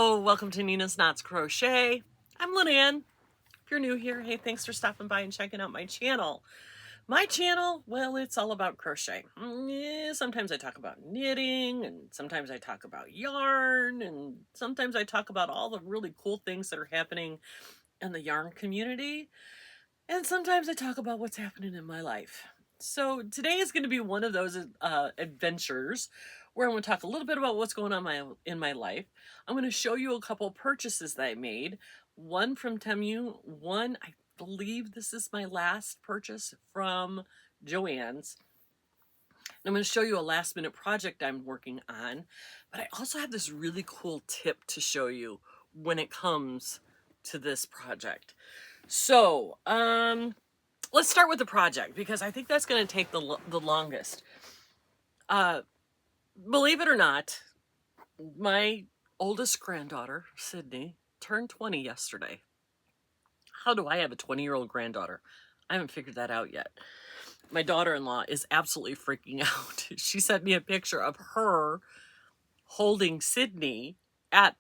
Hello, welcome to Nina's Knots Crochet. I'm Lynanne. If you're new here, hey, thanks for stopping by and checking out my channel. My channel, well, it's all about crochet. Sometimes I talk about knitting, and sometimes I talk about yarn, and sometimes I talk about all the really cool things that are happening in the yarn community, and sometimes I talk about what's happening in my life. So today is going to be one of those adventures where I'm going to talk a little bit about what's going on in my life. I'm going to show you a couple purchases that I made. One from Temu, one, I believe this is my last purchase from Joann's. I'm going to show you a last minute project I'm working on, but I also have this really cool tip to show you when it comes to this project. So, let's start with the project because I think that's going to take the longest. Believe it or not, my oldest granddaughter, Sydney, turned 20 yesterday. How do I have a 20-year-old granddaughter? I haven't figured that out yet. My daughter-in-law is absolutely freaking out. She sent me a picture of her holding Sydney at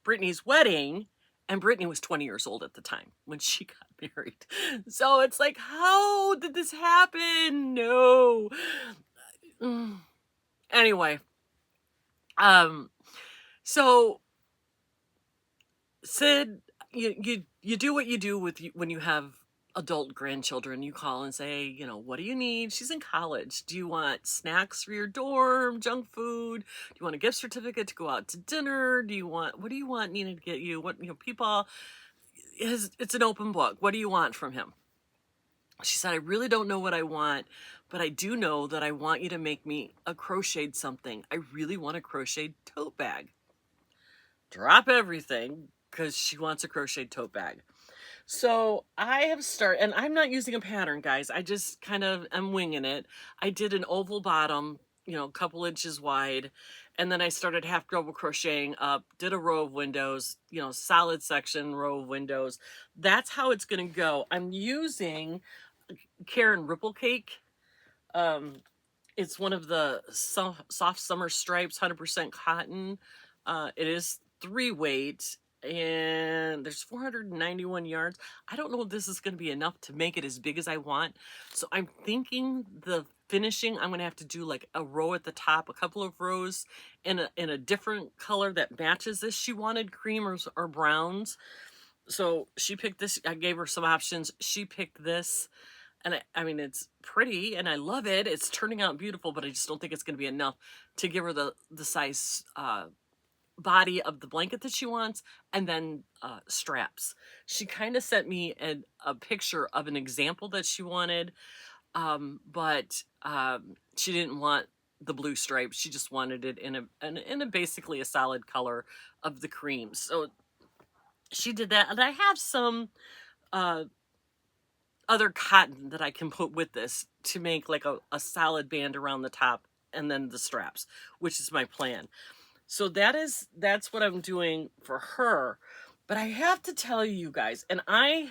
Brittany's wedding, and Brittany was 20 years old at the time when she got married. So it's like, how did this happen? No. Anyway, so Sid, you do what you do when you have adult grandchildren. You call and say, you know, what do you need? She's in college. Do you want snacks for your dorm, junk food? Do you want a gift certificate to go out to dinner? What do you want Nina to get you? What, people, it's an open book. What do you want from him? She said, I really don't know what I want, but I do know that I want you to make me a crocheted something. I really want a crocheted tote bag. Drop everything because she wants a crocheted tote bag. So I have started, and I'm not using a pattern, guys. I just kind of am winging it. I did an oval bottom, a couple inches wide, and then I started half double crocheting up, did a row of windows, solid section, row of windows. That's how it's going to go. I'm using Karen Ripple Cake. It's one of the soft summer stripes, 100% cotton. It is 3-weight, and there's 491 yards. I don't know if this is going to be enough to make it as big as I want. So I'm thinking the finishing, I'm going to have to do like a row at the top, a couple of rows in a different color that matches this. She wanted cream or browns. So she picked this. I gave her some options. She picked this. And I mean, it's pretty and I love it. It's turning out beautiful, but I just don't think it's going to be enough to give her the size body of the blanket that she wants, and then straps. She kind of sent me a picture of an example that she wanted, but she didn't want the blue stripe. She just wanted it in a basically a solid color of the cream. So she did that, and I have some other cotton that I can put with this to make like a solid band around the top and then the straps, which is my plan. So that's what I'm doing for her. But I have to tell you guys, and I'm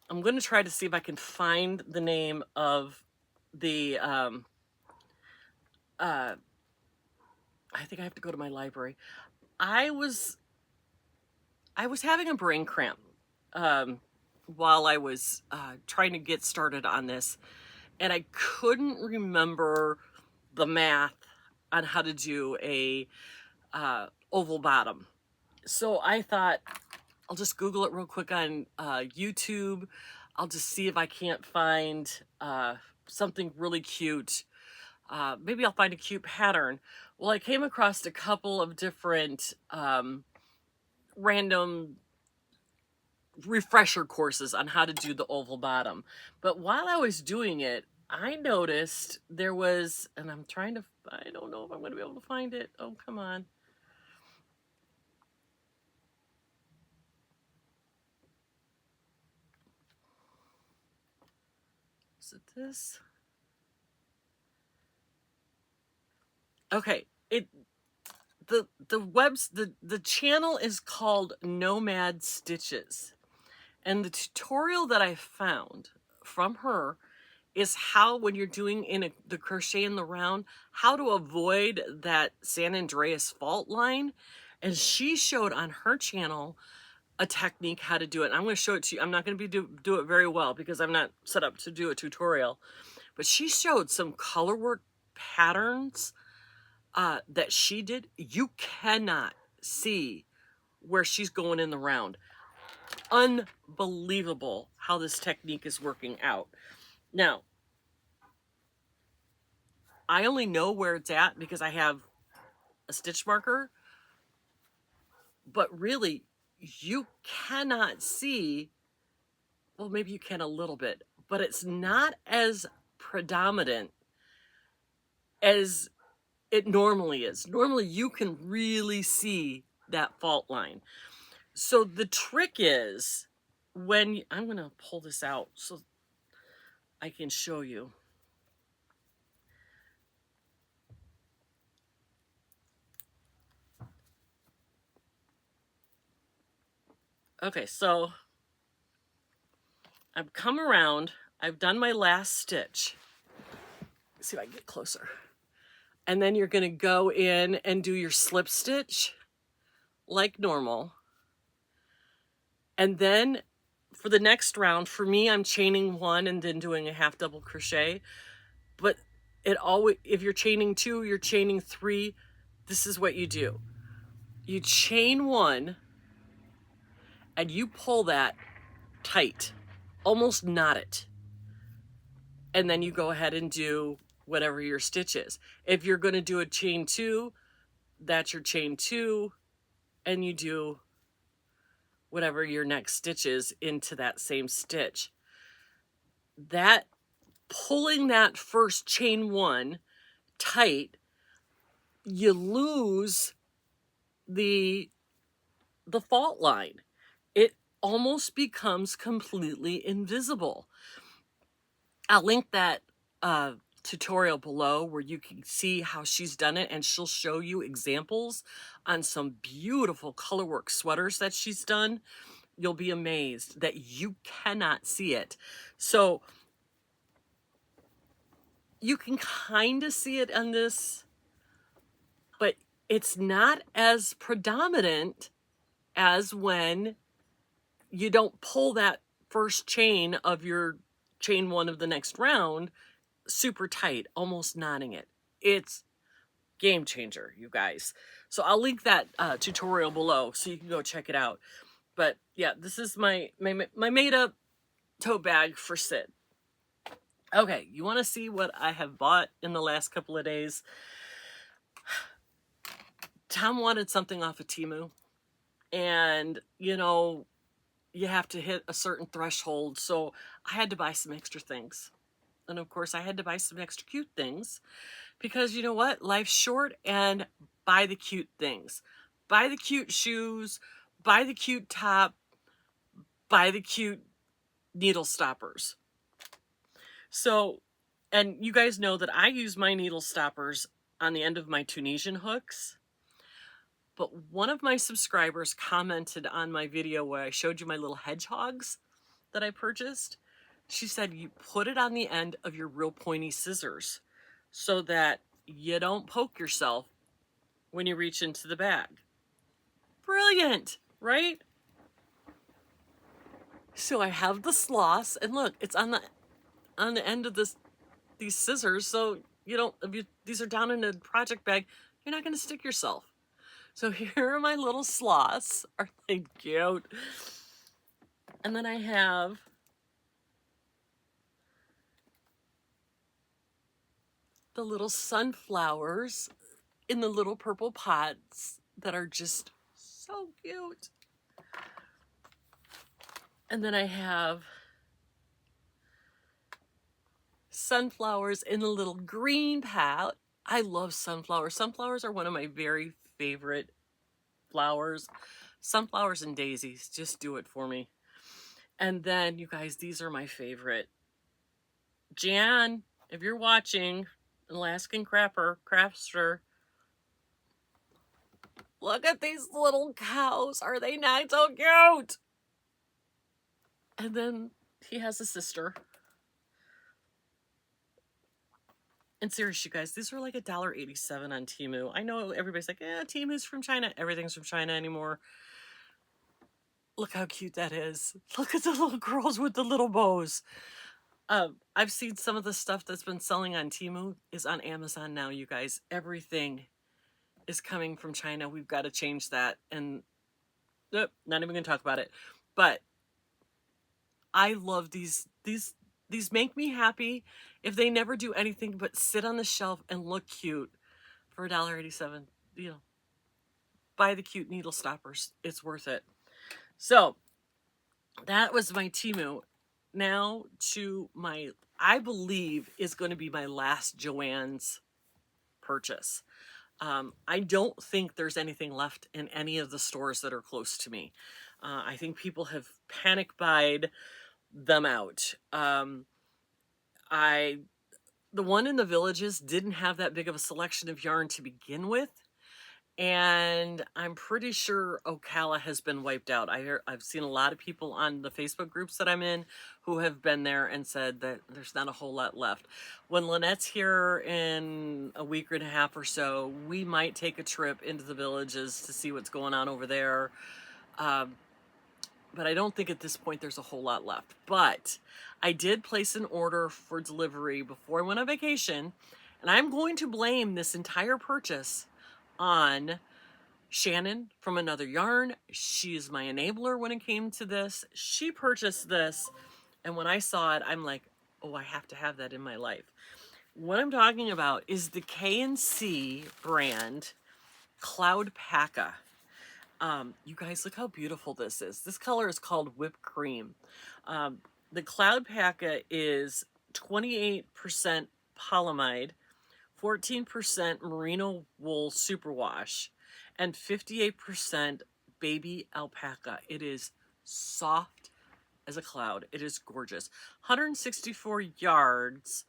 going to try to see if I can find the name of the, I think I have to go to my library. I was having a brain cramp while I was trying to get started on this, and I couldn't remember the math on how to do a oval bottom. So I thought I'll just Google it real quick on YouTube. I'll just see if I can't find something really cute. Maybe I'll find a cute pattern. Well, I came across a couple of different random refresher courses on how to do the oval bottom. But while I was doing it, I noticed there was, and I don't know if I'm going to be able to find it. Oh, come on. Is it this? Okay, the channel is called Nomad Stitches, and the tutorial that I found from her is how, when you're doing the crochet in the round, how to avoid that San Andreas fault line And she showed on her channel a technique how to do it. And I'm going to show it to you. I'm not going to do it very well because I'm not set up to do a tutorial. But she showed some color work patterns that she did. You cannot see where she's going in the round. Unbelievable how this technique is working out. Now, I only know where it's at because I have a stitch marker, but really you cannot see, well, maybe you can a little bit, but it's not as predominant as it normally is. Normally you can really see that fault line. So the trick is when, I'm going to pull this out so I can show you. Okay, so I've come around, I've done my last stitch. Let's see if I can get closer. And then you're going to go in and do your slip stitch like normal. And then for the next round, for me, I'm chaining 1 and then doing a half double crochet. But it always, if you're chaining 2, you're chaining 3, this is what you do. You chain 1 and you pull that tight, almost knot it. And then you go ahead and do whatever your stitch is. If you're going to do a chain 2, that's your chain 2, and you do whatever your next stitch is into that same stitch. That pulling that first chain 1 tight, you lose the fault line. It almost becomes completely invisible. I'll link that tutorial below where you can see how she's done it, and she'll show you examples on some beautiful colorwork sweaters that she's done. You'll be amazed that you cannot see it. So you can kind of see it on this, but it's not as predominant as when you don't pull that first chain of your chain 1 of the next round super tight, almost knotting it. It's game changer, you guys. So I'll link that tutorial below so you can go check it out. But yeah, this is my made up tote bag for Sid. Okay, you want to see what I have bought in the last couple of days? Tom wanted something off of Temu, and you know, you have to hit a certain threshold, so I had to buy some extra things. And of course I had to buy some extra cute things because you know what? Life's short, and buy the cute things. Buy the cute shoes, buy the cute top, buy the cute needle stoppers. So, and you guys know that I use my needle stoppers on the end of my Tunisian hooks. But one of my subscribers commented on my video where I showed you my little hedgehogs that I purchased. She said you put it on the end of your real pointy scissors so that you don't poke yourself when you reach into the bag. Brilliant, right? So I have the sloss, and look, it's on the end of these scissors, so you don't, if these are down in a project bag, you're not going to stick yourself. So here are my little sloths. Are they cute? And then I have the little sunflowers in the little purple pots that are just so cute. And then I have sunflowers in a little green pot. I love sunflowers. Sunflowers are one of my very favorite flowers. Sunflowers and daisies, just do it for me. And then, you guys, these are my favorite. Jan, if you're watching, Alaskan Crafter, look at these little cows. Are they not so cute? And then he has a sister. And seriously, you guys, these are like $1.87 on Temu. I know everybody's like, Temu's from China. Everything's from China anymore. Look how cute that is. Look at the little girls with the little bows. I've seen some of the stuff that's been selling on Temu is on Amazon now, you guys. Everything is coming from China. We've got to change that. And not even going to talk about it. But I love these make me happy. If they never do anything but sit on the shelf and look cute for $1.87, buy the cute needle stoppers. It's worth it. So that was my Temu. Now to my, I believe is going to be my last Joann's purchase. I don't think there's anything left in any of the stores that are close to me. I think people have panic buyed them out. The one in the Villages didn't have that big of a selection of yarn to begin with. And I'm pretty sure Ocala has been wiped out. I've seen a lot of people on the Facebook groups that I'm in who have been there and said that there's not a whole lot left. When Lynette's here in a week and a half or so, we might take a trip into the Villages to see what's going on over there. But I don't think at this point there's a whole lot left. But I did place an order for delivery before I went on vacation, and I'm going to blame this entire purchase on Shannon from Another Yarn. She is my enabler when it came to this. She purchased this, and when I saw it, I'm like, oh, I have to have that in my life. What I'm talking about is the K&C brand Cloud Paca. You guys, look how beautiful this is. This color is called Whipped Cream. The Cloud Paca is 28% polyamide, 14% merino wool superwash, and 58% baby alpaca. It is soft as a cloud. It is gorgeous. 164 yards,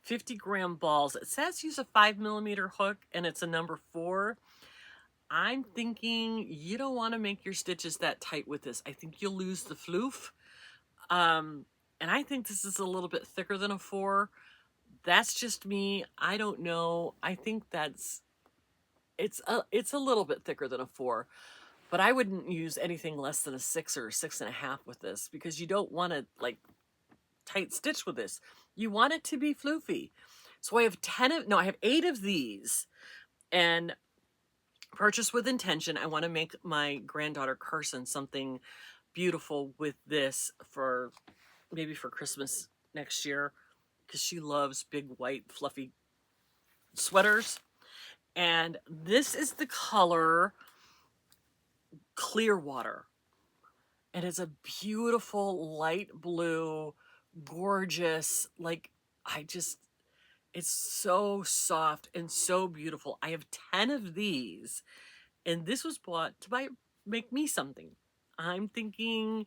50-gram balls. It says use a 5mm hook, and it's a number 4. I'm thinking you don't want to make your stitches that tight with this. I think you'll lose the floof. And I think this is a little bit thicker than a 4. That's just me. I don't know. I think it's a little bit thicker than a 4, but I wouldn't use anything less than a 6 or a 6.5 with this, because you don't want to like tight stitch with this. You want it to be floofy. So I have 8 of these, and purchase with intention. I want to make my granddaughter Carson something beautiful with this for maybe for Christmas next year, because she loves big white fluffy sweaters. And this is the color Clearwater. And it's a beautiful light blue, gorgeous, like it's so soft and so beautiful. I have 10 of these, and this was bought to make me something. I'm thinking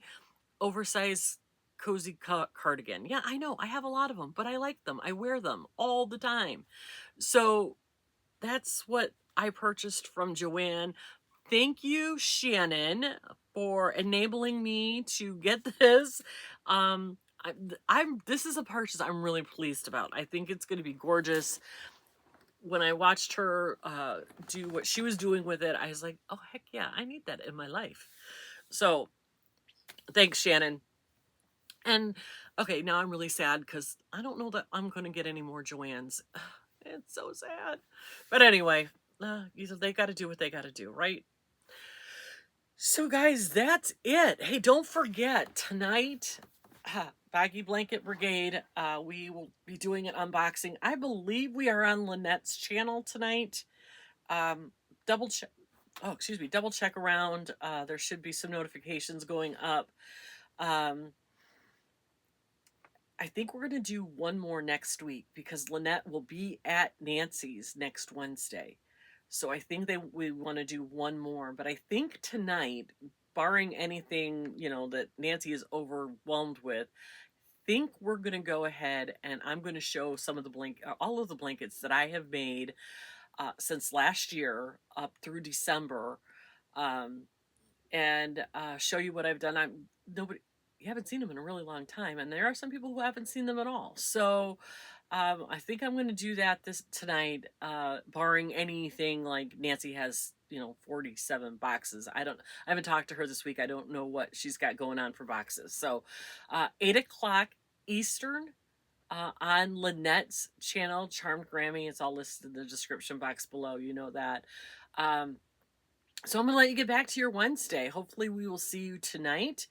oversized cozy cardigan. Yeah, I know, I have a lot of them, but I like them. I wear them all the time. So that's what I purchased from Joann. Thank you, Shannon, for enabling me to get this. This is a purchase I'm really pleased about. I think it's going to be gorgeous. When I watched her do what she was doing with it, I was like, oh, heck yeah, I need that in my life. So thanks, Shannon. And okay, now I'm really sad because I don't know that I'm going to get any more Joann's. It's so sad. But anyway, they got to do what they got to do, right? So guys, that's it. Hey, don't forget, tonight, Baggy Blanket Brigade, we will be doing an unboxing. I believe we are on Lynette's channel tonight. Double check around. There should be some notifications going up. I think we're going to do one more next week, because Lynette will be at Nancy's next Wednesday. So I think we want to do one more. But I think tonight, barring anything, that Nancy is overwhelmed with, think we're going to go ahead and I'm going to show some of all of the blankets that I have made since last year up through December, and show you what I've done. You haven't seen them in a really long time, and there are some people who haven't seen them at all. So I think I'm going to do that tonight, barring anything like Nancy has, 47 boxes. I haven't talked to her this week. I don't know what she's got going on for boxes. So, 8 o'clock Eastern, on Lynette's channel, Charmed Grammy. It's all listed in the description box below. You know that. So I'm going to let you get back to your Wednesday. Hopefully we will see you tonight.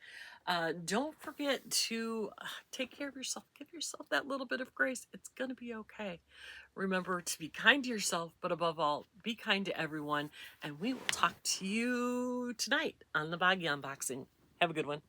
Don't forget to take care of yourself. Give yourself that little bit of grace. It's going to be okay. Remember to be kind to yourself, but above all, be kind to everyone. And we will talk to you tonight on the BOGGY unboxing. Have a good one.